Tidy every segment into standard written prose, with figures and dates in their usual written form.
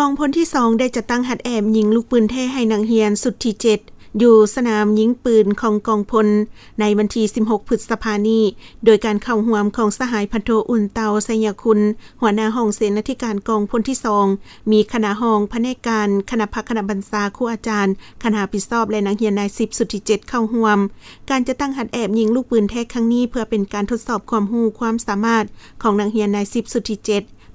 กองพลที่2ได้จัดตั้งหัดแอบยิงลูกปืนแท้ให้นักเรียนสุดที่7อยู่สนามยิงปืนของกองพลในวันที่16พฤษภาคมนี้โดยการเข้าร่วมของสหายพันโทอุ่นเตาไสยคุณหัวหน้าห้องเสนาธิการกองพลที่2มีคณะห้องแผนกการคณะพักคณะบรรษาครูอาจารย์คณะรับผิดชอบและนักเรียนนาย10สุดที่7เข้าร่วมการจะตั้งหัดแอบยิงลูกปืนแท้ครั้งนี้เพื่อเป็นการทดสอบความรู้ความสามารถของนักเรียนนาย10สุดที่7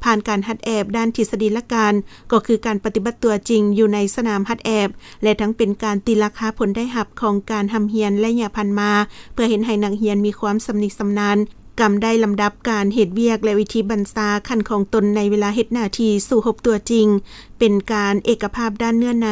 ผ่านการหัดแอบด้านทฤษฎีและการก็คือการปฏิบัติตัวจริงอยู่ในสนามหัดแอบและทั้งเป็นการตีราคาผลได้รับของการทำเรียนและหยาพันมาเพื่อเห็นให้นักเรียนมีความสำนิชำนาญกำได้ลำดับการเฮ็ดเวียกและวิธีบรรษาขั้นของตนในเวลาเฮ็ดหน้าที่สู่หบตัวจริงเป็นการเอกภาพด้านเนื้อใน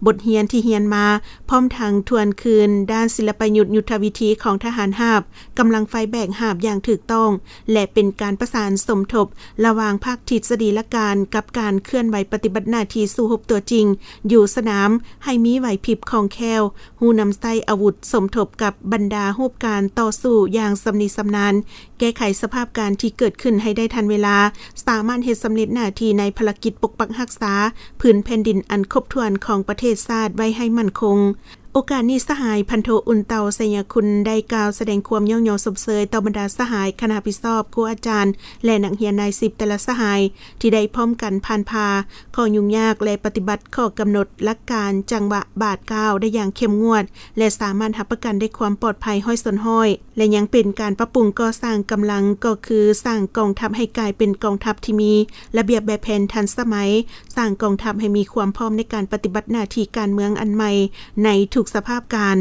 บทเรียนที่เรียนมาพร้อมทั้งทวนคืนด้านศิลปยุทธยุทธวิธีของทหารหาบกำลังไฟแบกหาบอย่างถูกต้องและเป็นการประสานสมทบระหว่างภาคทฤษฎีและการกับการเคลื่อนไหวปฏิบัติหน้าที่สู่หบตัวจริงอยู่สนามให้มีไหวพริบคล่องแคล่วฮู้นำใช้อาวุธสมทบกับบรรดารูปการต่อสู้อย่างสำนิชำนาญแก้ไขสภาพการที่เกิดขึ้นให้ได้ทันเวลาสามารถเฮ็ดสำเร็จหน้าที่ในภารกิจปกปักรักษาพื้นแผ่นดินอันครบถ้วนของประเทศชาติไว้ให้มั่นคงโอกาสนี้สหายพันโทอุ่นเตาไสยคุณได้กล่าวแสดงความย่องยอสมเสยต่อบรรดาสหายคณะพิสอบครูอาจารย์และนักเรียนนาย10แต่ละสหายที่ได้พร้อมกันผ่านพาข้อยุ่งยากและปฏิบัติข้อกำหนดหลักการจังหวะบาท9ได้อย่างเข้มงวดและสามารถรับประกันได้ความปลอดภัยห้อยสนห้อยและยังเป็นการปรับปรุงก่อสร้างกำลังก็คือสร้างกองทัพให้กลายเป็นกองทัพที่มีระเบียบแบบแผนทันสมัยสร้างกองทัพให้มีความพร้อมในการปฏิบัติหน้าที่การเมืองอันใหม่ในทุกสภาพการ